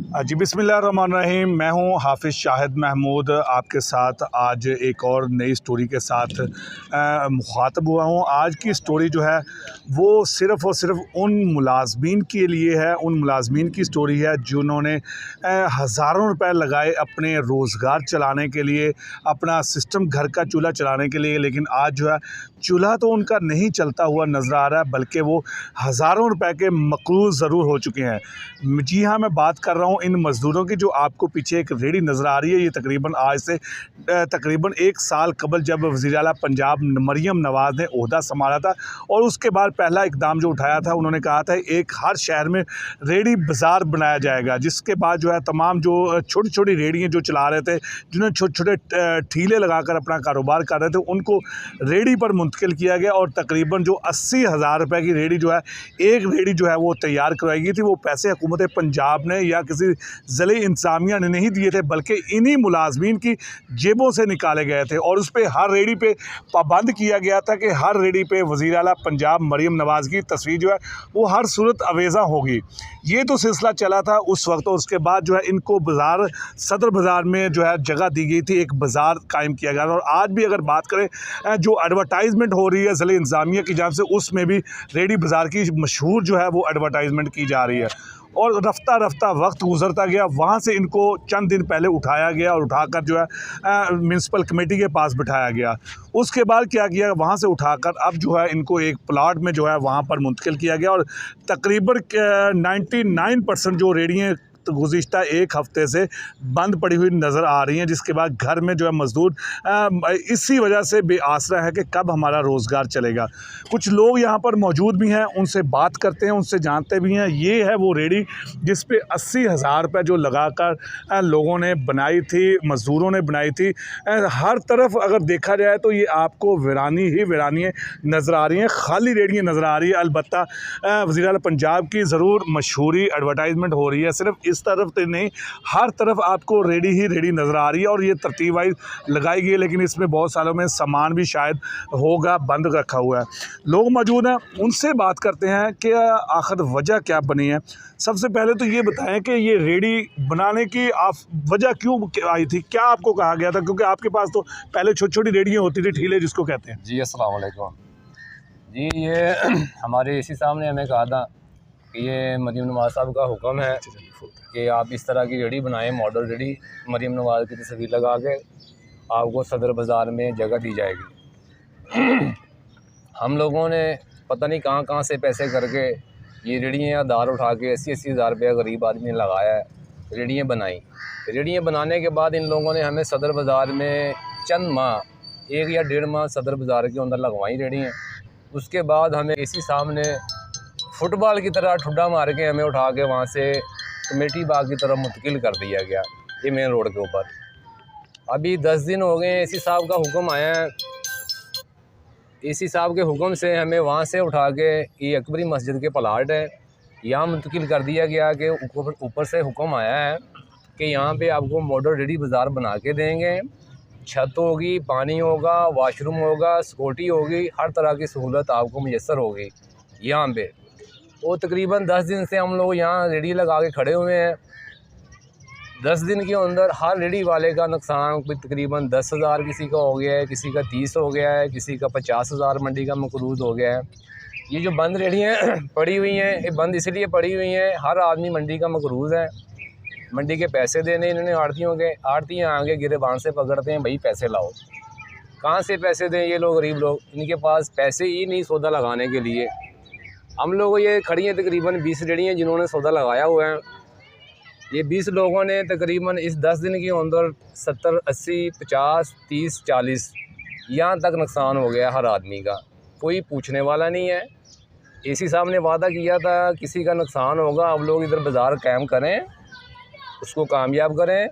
जी बिस्मिल्लाहिर्रहमानिर्रहीम। मैं हूं हाफिज़ शाहिद महमूद, आपके साथ आज एक और नई स्टोरी के साथ मुखातब हुआ हूं। आज की स्टोरी जो है वो सिर्फ़ और सिर्फ उन मुलाज़मीन के लिए है, उन मुलाज़मीन की स्टोरी है जिन्होंने हज़ारों रुपए लगाए अपने रोज़गार चलाने के लिए, अपना सिस्टम घर का चूल्हा चलाने के लिए, लेकिन आज जो है चूल्हा तो उनका नहीं चलता हुआ नज़र आ रहा है, बल्कि वो हज़ारों रुपए के मक़रूज़ ज़रूर हो चुके हैं। जी हाँ, मैं बात कर रहा हूँ इन मज़दूरों की। जो आपको पीछे एक रेहड़ी नज़र आ रही है, ये तकरीबन आज से तकरीबन 1 साल कबल जब वज़ीर आला पंजाब मरियम नवाज़ ने ओहदा संभाला था और उसके बाद पहला इक़दाम जो उठाया था, उन्होंने कहा था एक हर शहर में रेहड़ी बाज़ार बनाया जाएगा। जिसके बाद जो है तमाम जो छोटी-छोटी रेहड़ियाँ जो चला रहे थे, जिन्होंने छोटे-छोटे ठीले लगाकर अपना कारोबार कर रहे थे, उनको रेहड़ी पर मुंतकिल किया गया और तकरीबन जो 80,000 रुपये की रेहड़ी जो है, एक रेहड़ी जो है वो तैयार करवाई गई थी। वो पैसे हुकूमत पंजाब ने या किसी ज़िले इंतज़ामिया ने नहीं दिए थे, बल्कि इन्हीं मुलाज़मीन की जेबों से निकाले गए थे और उस पे हर रेहड़ी पे पाबंद किया गया था कि हर रेहड़ी पे वज़ीर आला पंजाब मरियम नवाज़ की तस्वीर जो है वो हर सूरत अवेज़ा होगी। ये तो सिलसिला चला था उस वक्त, और उसके बाद जो है इनको बाज़ार, सदर बाज़ार में जो है जगह दी गई थी, एक बाज़ार कायम किया गया था। और आज भी अगर बात करें जो एडवर्टाइजमेंट हो रही है ज़िले इंतज़ामिया की जानिब से, उसमें भी रेहड़ी बाज़ार की मशहूर जो है वो एडवर्टाइजमेंट की जा रही है। और रफ्ता रफ्ता वक्त गुजरता गया, वहाँ से इनको चंद दिन पहले उठाया गया और उठाकर जो है म्यूनसिपल कमेटी के पास बिठाया गया। उसके बाद क्या किया, वहाँ से उठाकर अब जो है इनको एक प्लाट में जो है वहाँ पर मुंतकिल किया गया और तकरीबन 99% जो रेहड़ियाँ तो गुज़िश्ता एक हफ़्ते से बंद पड़ी हुई नज़र आ रही हैं। जिसके बाद घर में जो है मज़दूर इसी वजह से बेआसरा है कि कब हमारा रोज़गार चलेगा। कुछ लोग यहाँ पर मौजूद भी हैं, उनसे बात करते हैं, उनसे जानते भी हैं। ये है वो रेहड़ी जिस पे 80,000 रुपये जो लगाकर लोगों ने बनाई थी, मज़दूरों ने बनाई थी। हर तरफ अगर देखा जाए तो ये आपको वीरानी ही वीरानियाँ नज़र आ रही हैं, खाली रेहड़ियाँ नज़र आ रही है। अलबत्ता वज़ीर आला पंजाब की ज़रूर मशहूरी एडवर्टाइजमेंट हो रही है, सिर्फ इस तरफ तो नहीं, हर तरफ आपको रेहड़ी ही रेहड़ी नज़र आ रही है और ये तरतीब वाइज लगाई गई है। लेकिन इसमें बहुत सालों में सामान भी शायद होगा बंद रखा हुआ है। लोग मौजूद हैं, उनसे बात करते हैं कि आखिर वजह क्या बनी है। सबसे पहले तो ये बताएं कि ये रेहड़ी बनाने की आप वजह क्यों आई थी, क्या आपको कहा गया था? क्योंकि आपके पास तो पहले छोटी छोटी रेहड़ियाँ होती थी, ठीले जिसको कहते हैं। जी अस्सलाम वालेकुम जी। ये हमारे इसी साहब ने हमें कहा था कि ये मरियम नवाज़ साहब का हुक्म है कि आप इस तरह की रेहड़ी बनाएं, मॉडल रेहड़ी मरियम नवाज़ की तस्वीर लगा के आपको सदर बाज़ार में जगह दी जाएगी। हम लोगों ने पता नहीं कहाँ से पैसे करके ये रेहड़ियाँ दार उठा के 80-80 हज़ार रुपया गरीब आदमी ने लगाया है, रेहड़ियाँ बनाई। रेहड़ियाँ बनाने के बाद इन लोगों ने हमें सदर बाज़ार में चंद माह, 1 या 1.5 माह सदर बाज़ार के अंदर लगवाई रेहड़ियाँ। उसके बाद हमें इसी साहब ने फुटबॉल की तरह ठुड्डा मार के हमें उठा के वहाँ से कमेटी बाग की तरफ मुंतकिल कर दिया गया, ये मेन रोड के ऊपर। अभी 10 दिन हो गए, इसी साहब का हुक्म आया है। इसी साहब के हुक्म से हमें वहाँ से उठा के, ये अकबरी मस्जिद के प्लाट है, यहाँ मुंतकिल कर दिया गया कि ऊपर से हुक्म आया है कि यहाँ पे आपको मॉडल रेहड़ी बाज़ार बना के देंगे। छत होगी, पानी होगा, वाशरूम होगा, सिक्योरिटी होगी, हर तरह की सहूलत आपको मुयस्सर होगी यहाँ पे। वो तकरीबन 10 दिन से हम लोग यहाँ रेहड़ी लगा के खड़े हुए हैं। 10 दिन के अंदर हर रेहड़ी वाले का नुकसान कोई तकरीबन 10,000 किसी का हो गया है, किसी का 30 हो गया है, किसी का 50,000 मंडी का मकरूज़ हो गया है। ये जो बंद रेहड़ियाँ पड़ी हुई हैं, ये बंद इसलिए पड़ी हुई हैं, हर आदमी मंडी का मकरूज़ है। मंडी के पैसे देने इन्होंने आड़तियों के, आड़ती आगे गिरेबान से पकड़ते हैं, भाई पैसे लाओ। कहाँ से पैसे दें ये लोग, गरीब लोग, इनके पास पैसे ही नहीं सौदा लगाने के लिए। हम लोग ये खड़ी हैं तकरीबन 20 रेहड़ियाँ जिन्होंने सौदा लगाया हुआ है। ये 20 लोगों ने तकरीबन इस 10 दिन के अंदर 70, 80, 50, 30, 40 यहाँ तक नुकसान हो गया हर आदमी का। कोई पूछने वाला नहीं है। एसी साहब ने वादा किया था किसी का नुकसान होगा आप लोग इधर बाज़ार कायम करें, उसको कामयाब करें,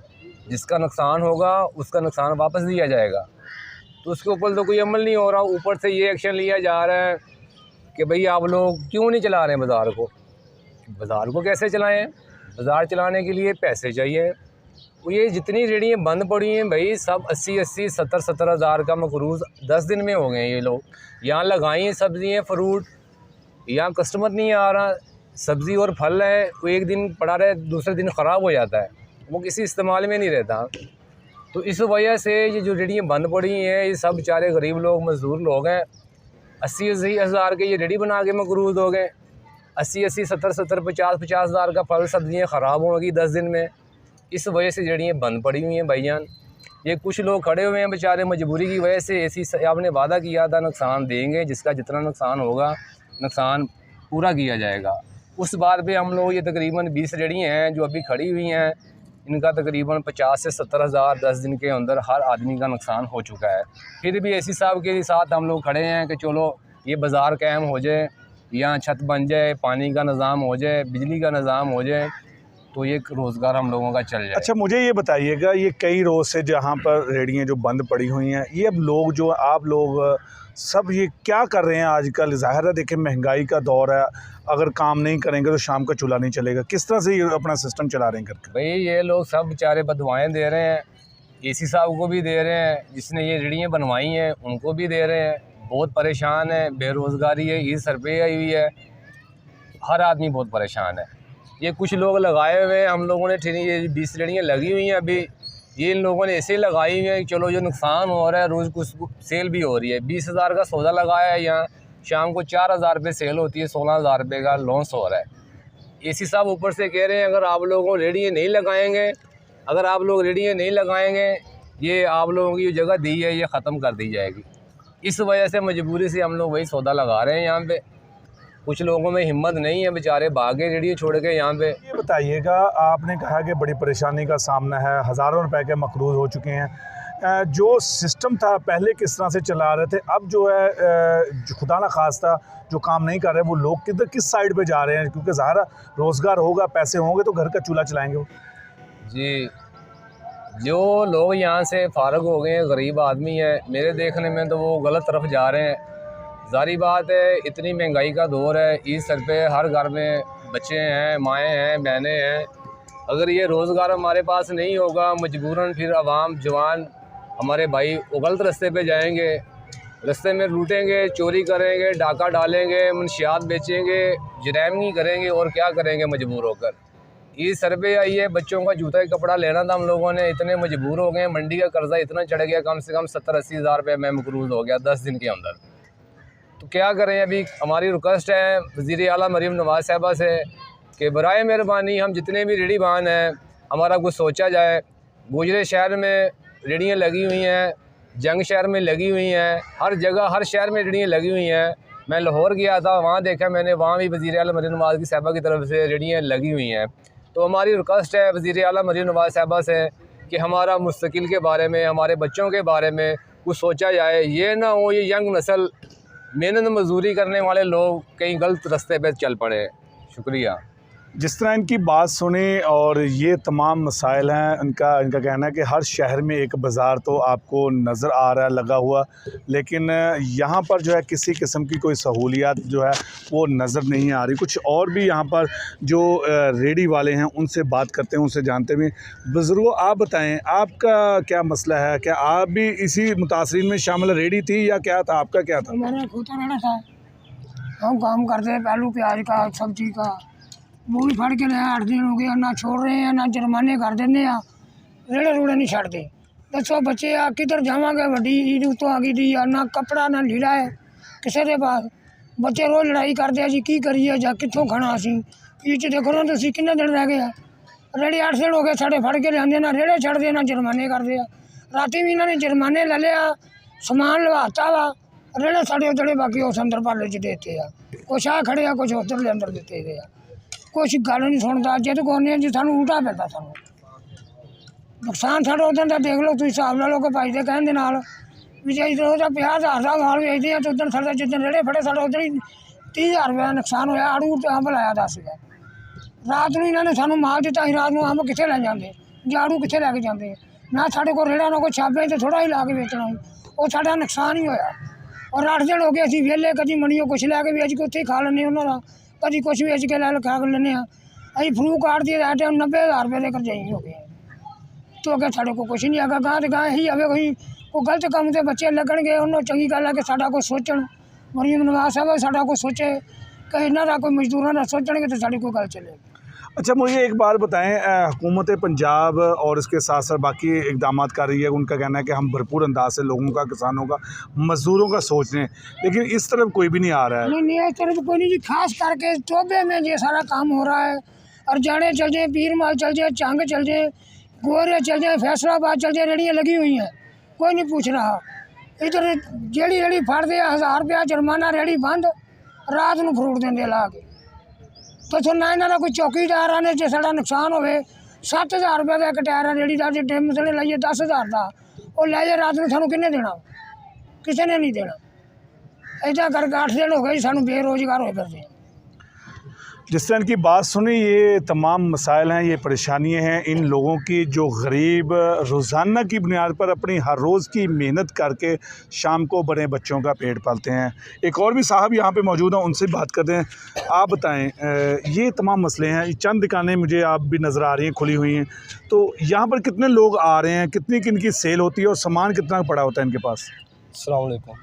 जिसका नुकसान होगा उसका नुकसान वापस दिया जाएगा। तो उसके ऊपर तो कोई अमल नहीं हो रहा। ऊपर से ये एक्शन लिया जा रहा है कि भाई आप लोग क्यों नहीं चला रहे बाज़ार को। बाज़ार को कैसे चलाएं? बाज़ार चलाने के लिए पैसे चाहिए। वो ये जितनी रेहड़ियाँ बंद पड़ी हैं भाई, सब 80-80, 70-70 हज़ार का मकरूज़ 10 दिन में हो गए हैं। ये लोग यहाँ लगाई हैं सब्ज़ियाँ, फ्रूट, यहाँ कस्टमर नहीं आ रहा। सब्ज़ी और फल है वो एक दिन पड़ा रहे दूसरे दिन ख़राब हो जाता है, वो किसी इस्तेमाल में नहीं रहता। तो इस वजह से ये जो रेहड़ियाँ बंद पड़ी हैं, ये सब बेचारे गरीब लोग मज़दूर लोग हैं। 80-80 हज़ार के ये रेहड़ी बना के मकरूज़ हो गए। 80-80, 70-70, 50-50 हज़ार का फल सब्ज़ियाँ ख़राब होंगी 10 दिन में। इस वजह से रेहड़ियाँ बंद पड़ी हुई हैं भाईजान। ये कुछ लोग खड़े हुए हैं बेचारे मजबूरी की वजह से। ऐसी आपने वादा किया था नुकसान देंगे, जिसका जितना नुकसान होगा नुकसान पूरा किया जाएगा। उस बात पे हम लोग ये तकरीबन 20 रेहड़ियाँ हैं जो अभी खड़ी हुई हैं, इनका तकरीबन 50 से 70 हज़ार 10 दिन के अंदर हर आदमी का नुकसान हो चुका है। फिर भी एसी साहब के साथ हम लोग खड़े हैं कि चलो ये बाज़ार कायम हो जाए, यहाँ छत बन जाए, पानी का निज़ाम हो जाए, बिजली का निज़ाम हो जाए, तो ये रोज़गार हम लोगों का चल जाए। अच्छा, मुझे ये बताइएगा, ये कई रोज़ से जहाँ पर रेहड़ियाँ जो बंद पड़ी हुई हैं, ये अब लोग जो आप लोग सब ये क्या कर रहे हैं आजकल? ज़ाहिर है देखिए महंगाई का दौर है, अगर काम नहीं करेंगे तो शाम का चूल्हा नहीं चलेगा। किस तरह से ये अपना सिस्टम चला रहे हैं करके? भाई ये लोग सब बेचारे बदवाएँ दे रहे हैं, एसी साहब को भी दे रहे हैं, जिसने ये रेहड़ियाँ बनवाई हैं उनको भी दे रहे हैं। बहुत परेशान है, बेरोज़गारी है, ईद सर पे आई हुई है, हर आदमी बहुत परेशान है। ये कुछ लोग लगाए हुए हैं, हम लोगों ने ये 20 रेहड़ियाँ लगी हुई हैं अभी, ये इन लोगों ने ऐसे लगाई हुई हैं कि चलो जो नुकसान हो रहा है रोज़ कुछ सेल भी हो रही है। 20 हज़ार का सौदा लगाया है, यहाँ शाम को 4 हज़ार रुपये सेल होती है, 16 हज़ार रुपये का लॉस हो रहा है। एसी साहब ऊपर से कह रहे हैं अगर आप लोगों रेहड़ियाँ नहीं लगाएंगे, अगर आप लोग रेहड़ियाँ नहीं लगाएंगे, ये आप लोगों की जो जगह दी है ये ख़त्म कर दी जाएगी। इस वजह से मजबूरी से हम लोग वही सौदा लगा रहे हैं यहाँ पे। कुछ लोगों में हिम्मत नहीं है, बेचारे भागे रेहड़ी छोड़ के यहाँ पे। ये बताइएगा, आपने कहा कि बड़ी परेशानी का सामना है, हज़ारों रुपए के मकरूज़ हो चुके हैं। जो सिस्टम था पहले किस तरह से चला रहे थे, अब जो है खुदा ना खास्ता जो काम नहीं कर रहे वो लोग किधर किस साइड पे जा रहे हैं? क्योंकि ज़ाहिर रोज़गार होगा, पैसे होंगे तो घर का चूल्हा चलाएंगे वो। जी, जो लोग यहाँ से फारग हो गए हैं, गरीब आदमी है, मेरे देखने में तो वो गलत तरफ जा रहे हैं। ज़ाहिर बात है इतनी महंगाई का दौर है, ईद सर पे हर घर में बच्चे हैं, माएँ हैं, बहनें हैं। अगर ये रोज़गार हमारे पास नहीं होगा, मजबूरन फिर अवाम जवान हमारे भाई वो गलत रास्ते पे जाएंगे, रास्ते में लूटेंगे, चोरी करेंगे, डाका डालेंगे, मनशियात बेचेंगे, जराइम करेंगे और क्या करेंगे मजबूर होकर। ईद सर पे आई है, बच्चों का जूता का कपड़ा लेना था हम लोगों ने, इतने मजबूर हो गए, मंडी का कर्जा इतना चढ़ गया, कम से कम 70-80 हज़ार रुपये में मकरूज़ हो गया 10 दिन के अंदर। तो क्या करें? अभी हमारी रिक्वेस्ट है वज़ीर आला मरीम नवाज़ साहबा से कि बराए मेहरबानी हम जितने भी रेहड़ी बान हैं हमारा कुछ सोचा जाए। गुजरे शहर में रेहड़ियाँ लगी हुई हैं, जंग शहर में लगी हुई हैं, हर जगह हर शहर में रेहड़ियाँ लगी हुई हैं। मैं लाहौर गया था, वहाँ देखा मैंने, वहाँ भी वज़ीर आला मरीम नवाज़ की साहबा की तरफ से रेहड़ियाँ लगी हुई हैं। तो हमारी रिक्वेस्ट है वज़ीर आला मरीम नवाज़ साहबा से कि हमारा मुस्तकिल के बारे में, हमारे बच्चों के बारे में कुछ सोचा जाए। ये ना हो ये यंग नस्ल मेहनत मजदूरी करने वाले लोग कहीं गलत रास्ते पे चल पड़े। शुक्रिया। जिस तरह इनकी बात सुनी और ये तमाम मसाइल हैं, इनका कहना है कि हर शहर में एक बाज़ार तो आपको नज़र आ रहा है लगा हुआ, लेकिन यहाँ पर जो है किसी किस्म की कोई सहूलियात जो है वो नज़र नहीं आ रही। कुछ और भी यहाँ पर जो रेहड़ी वाले हैं उनसे बात करते हैं, उनसे जानते हुए। बुज़ुर्गों, आप बताएं आपका क्या मसला है? क्या आप भी इसी मुतासरीन में शामिल? रेहड़ी थी या क्या था, आपका क्या था? हमारा खोता रहना था, हम काम करते हैं आलू प्याज का, सब्जी का, वो भी फड़ के लिया 8 दिन हो गया, ना छोड़ रहे हैं ना जुर्माने कर देने आ, रेड़े रूड़े नहीं छड़ते। दसो बच्चे आ किधर जावांगे, वड्डी ईद उतों आ गई दी आ, ना कपड़ा ना लीड़ा है किसी के पास। बच्चे रोज़ लड़ाई करते हैं जी की करिए जा कितों खाना असी। ईद देखो ना तुम किन्ने दिन रह गए, रेड़ी 8 दिन हो गए साढ़े फड़ के लिया, ना रेड़े छड़ते ना जुर्माने करते। राती भी इन्होंने जुर्माने ले लिया, समान लवाता वा, रेड़े साढ़े उधड़े बाकी उस अंदर पाले च देते आ, कुछ आ खड़े आ कुछ उधर अंदर देते गए। कुछ गल नहीं सुनता, जिद कोने जी सानू उल्टा पैदा, सानू नुकसान साढ़े उधर का देख लो, तुम हिसाब ला लो कि भाई के कहने भी जे इधर 50,000 का माल बेचते हैं तो उधर साढ़े जिदन रेड़े फड़े साढ़े उधर ही 30,000 रुपये नुकसान होया। आड़ू अंब लाया 10,000, रात को इन्होंने सानू माल दिता, रात को अंब कितने लै जाते जे आड़ू कितने लैके जाते ना साढ़े को रेड़ा ना कोई छापे तो थोड़ा ही ला के बेचना, वो साढ़ा नुकसान ही होया। और 8 दिन हो गए असीं वेले, कभी मणियों कुछ लैके बेच के उत्थे खा लैने उन्होंने, कभी कुछ बेच के लै खा लेने। अभी फ्रू काट दिए रहते 90,000 रुपये के करजाई हो गए, तो अगर साढ़े को कुछ नहीं आगा। गाँव गाँव ही अवे कोई गलत काम से बच्चे लगन गए, उन्होंने चंगी गल है कि साढ़ा को सोचन, मरीम नवाज़ साहब साढ़ा को सोचे कि इन्हों का कोई मजदूरों का सोचेंगे तो साड़ी कोई गल चलेगी। अच्छा, मुझे एक बात बताएं, हुकूमत पंजाब और इसके साथ साथ बाकी इकदाम कर रही है। उनका कहना है कि हम भरपूर अंदाज से लोगों का, किसानों का, मज़दूरों का सोच रहे हैं, लेकिन इस तरफ कोई भी नहीं आ रहा है। नहीं इस तरफ कोई नहीं जी, खास करके चौबे में ये सारा काम हो रहा है। और जाने चल जाए, पीर माल चल जाए, चंग चल जाए, गोरे चल जाए, फैसलाबाद चल जाए, रेड़ियाँ लगी हुई हैं, कोई नहीं पूछ रहा। इधर जेड़ी रेड़ी फड़ दे 1000 रुपया जुर्माना, रेड़ी बंद, रात को फ्रूट देंगे ला के। तो ना इन्हों का कोई चौकीदार आने जो साड़ा नुकसान हो 7000 रुपये का एक टायर है रेड़ी का, जो टिम से लाइए 10,000 का, वो लै जाए रात को सानू किन्ने देना? किसी ने नहीं देना। ऐसा करके 8 दिन हो गए सानू बेरोजगार हो फिरते हैं। जिस तरह की बात सुनी, ये तमाम मसाइल हैं, ये परेशानियां हैं इन लोगों की जो गरीब रोज़ाना की बुनियाद पर अपनी हर रोज़ की मेहनत करके शाम को बड़े बच्चों का पेट पालते हैं। एक और भी साहब यहाँ पे मौजूद हैं, उनसे बात करते हैं। आप बताएं, ये तमाम मसले हैं, चंद दुकानें मुझे आप भी नज़र आ रही हैं खुली हुई हैं, तो यहाँ पर कितने लोग आ रहे हैं, कितनी किनकी सेल होती है और सामान कितना पड़ा होता है इनके पास? अस्सलाम वालेकुम।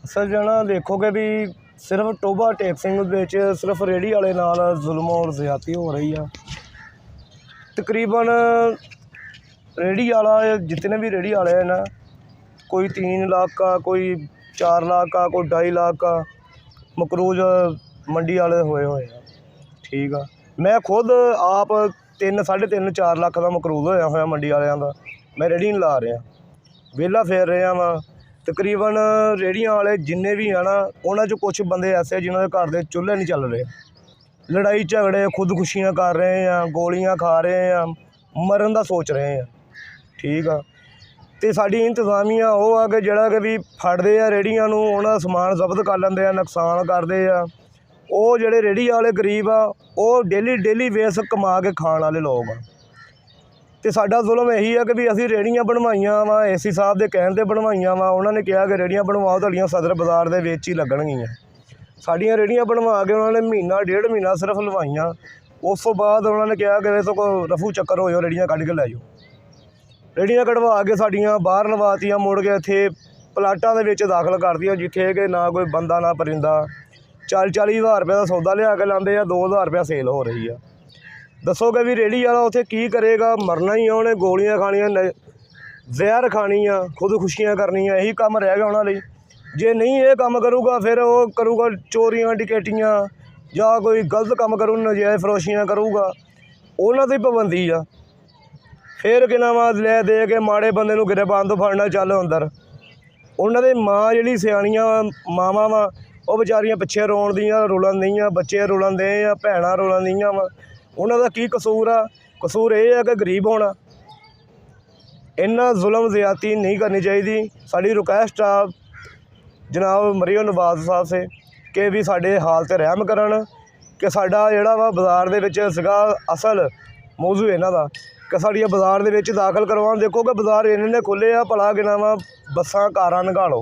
असल जना देखोगे भी सिर्फ टोबा टेक सिंह विच सिर्फ रेहड़ी वाले नाल जुल्म और ज़्यादती हो रही है। तकरीबन रेहड़ी वाला जितने भी रेहड़ी वाले हैं ना, कोई 3 लाख का, कोई 4 लाख का, कोई 2.5 लाख का मकरूज मंडी वाले हुए हैं। ठीक है, मैं खुद आप 3, 3.5, 4 लाख का मकरूज होया होया मंडी वालियां दा। मैं रेहड़ी नहीं ला रहा, वेला फेर रहा वा। तकरीबन रेहड़ियां वाले जिन्ने भी हैं ना, उन्होंने जो कुछ बंदे ऐसे जिन्होंने घर के चूल्हे नहीं चल रहे, लड़ाई झगड़े, खुदकुशियाँ कर रहे हैं, गोलियां खा रहे हैं, मरन का सोच रहे हैं। ठीक है, तो साड़ी इंतजामिया वो आ कि जोड़ा कि भी फड़ते हैं रेहड़ियां नूं, उन्होंने समान जब्त कर लेंदे हैं, नुकसान करते हैं। वो जोड़े रेहड़ी वाले गरीब आ, वो डेली बेस कमा के खाण वाले लोग आ। तो साडा जुल्म यही है कि भी असीं रेहड़ियां बनवाइयां वा, AC साहब के कहण ते बनवाइयां वा। उन्होंने कहा कि रेहड़ियां बनवाओ, तुहाडीआं सदर बाजार दे विच ही लगणगीआं। साडीआं रेहड़ियां बनवा के उन्होंने महीना 1.5 महीना सिर्फ लवाइयां। उस तो बाद उन्होंने कहा कि इस को रफू चक्कर हो जाओ, रेहड़ियां कढ़ के लै जाओ। रेहड़ियां कढ़वा के साडीआं बाहर लवातियां, मुड़ के इत्थे प्लाटां दे विच दाखल करतियां, जिथे कि ना कोई बंदा ना परिंदा। 40-40 हज़ार रुपये का सौदा लिया के लाते हैं, 2,000 रुपया सेल हो रही है। दसो कि भी रेहड़ी वाला उत्थे की करेगा? मरना ही है, उन्हें गोलियां खानियां, जहर खानी आ, खुदकुशियाँ करनियां, यही काम रह गया उन्होंने। जे नहीं ये काम करूगा फिर वो करूगा चोरियां डकैतियां, या कोई गलत काम करू, नजायज़ फरोशियां करूगा, उन्होंने तो पाबंदी आ। फिर कि नाम लै दे के माड़े बंदे नूं गिरबान तो फड़ना, चल अंदर। उन्होंने माँ जी सियाणियां मावां वा, वो बेचारियां पिछे रोन दियां, रुलन दियां, बच्चे रुलन दे आ, भैणां रुलन दियां वा। उन्हों का की कसूर आ? कसूर ये है कि गरीब होना। इन्ना जुल्म ज़्यादती नहीं करनी चाहिए। साड़ी रिक्वेस्ट आ जनाब मरियम नवाज साहब से कि भी साडे हाल ते रहम करन कि साडा जिहड़ा वा बाज़ार दे विच सीगा असल मौजू इन्हां दा कि साड़ियां बाज़ार दे विच दाखल करवाउण। देखो कि बाज़ार इन्होंने खुले आ, भला कि नाम बसां कारां नगालो,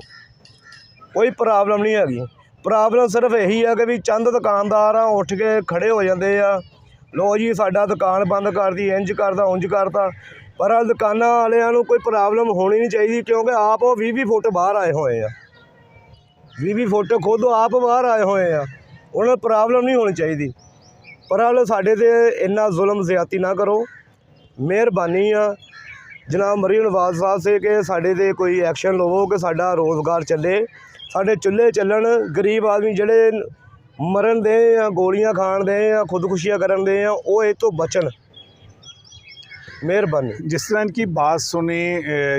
कोई प्रॉब्लम नहीं हैगी। प्रॉब्लम सिर्फ यही है कि भी चंद दुकानदार आ उठ के खड़े हो जाते आ, लो जी साडा दुकान बंद कर दी, इंज करता उंज करता। पर दुकाना वालियां नूं कोई प्रॉब्लम होनी नहीं चाहिए, क्योंकि आप 20-20 फुट बाहर आए हुए हैं, 20-20 फुट खुद आप बाहर आए हुए हैं, उन्हें प्रॉब्लम नहीं होनी चाहिए। पर साडे ते इन्ना जुल्म ज़्यादती ना करो। मेहरबानी आ जनाब मरियम नवाज साहब से कि साडे ते कोई एक्शन लवो कि साडा रोज़गार चले, साडे चुल्हे चलन। गरीब आदमी जिहड़े मरन दे या गोलियां खाण दे या खुदकुशियाँ करन दे, वो ये तो बचन। मेहरबानी। जिस तरह इनकी बात सुनी,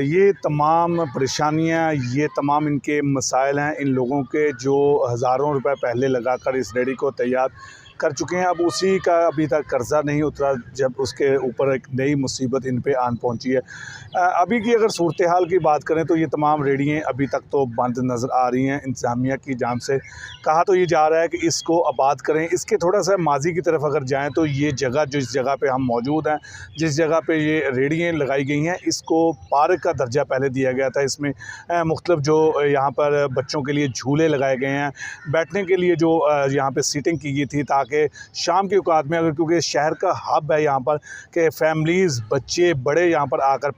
ये तमाम परेशानियां, ये तमाम इनके मसाइल हैं इन लोगों के, जो हज़ारों रुपए पहले लगाकर इस रेहड़ी को तैयार कर चुके हैं। अब उसी का अभी तक कर्जा नहीं उतरा, जब उसके ऊपर एक नई मुसीबत इन पे आन पहुंची है। अभी की अगर सूरत हाल की बात करें तो ये तमाम रेहड़ियाँ अभी तक तो बंद नज़र आ रही हैं। इंतज़ामिया की जानिब से कहा तो ये जा रहा है कि इसको आबाद करें। इसके थोड़ा सा माजी की तरफ अगर जाएँ तो ये जगह, जिस जगह पर हम मौजूद हैं, जिस जगह पर ये रेहड़ियाँ लगाई गई हैं, इसको पार्क का दर्जा पहले दिया गया था। इसमें मुख्तलिफ जो यहाँ पर बच्चों के लिए झूले लगाए गए हैं, बैठने के लिए जो यहाँ पर सीटिंग की गई थी ताकि ताकि शाम के औकात में अगर, क्योंकि शहर का हब है यहाँ पर कि फैमिलीज़ बच्चे बड़े यहाँ पर आकर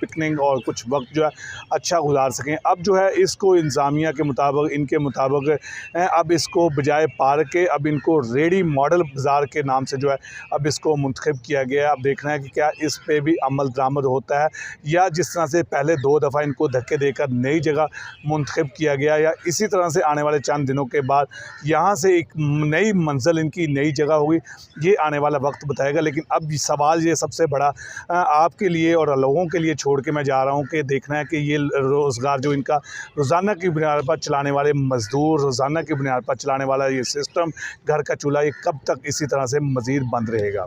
पिकनिक और कुछ वक्त जो है अच्छा गुजार सकें। अब जो है इसको इंतज़ामिया के मुताबिक, इनके मुताबिक अब इसको बजाय पार्क के अब इनको रेडी मॉडल बाज़ार के नाम से जो है अब इसको मुंतखब किया गया है। अब देखना है कि क्या इस पे भी अमल दरामद होता है या जिस तरह से पहले 2 दफ़ा इनको धक्के देकर नई जगह मुंतखब किया गया, या इसी तरह से आने वाले चंद दिनों के बाद यहाँ से एक नई मंजिल, इनकी नई जगह होगी, ये आने वाला वक्त बताएगा। लेकिन अब सवाल ये सबसे बड़ा आपके लिए और लोगों के लिए छोड़ के मैं जा रहा हूँ कि देखना है कि ये रोज़गार जो इनका रोज़ाना की बुनियाद पर चलाने वाले मज़दूर, रोज़ाना की बुनियाद पर चलाने वाला ये सिस्टम, घर का चूल्हा, ये कब तक इसी तरह से मज़ीद बंद रहेगा।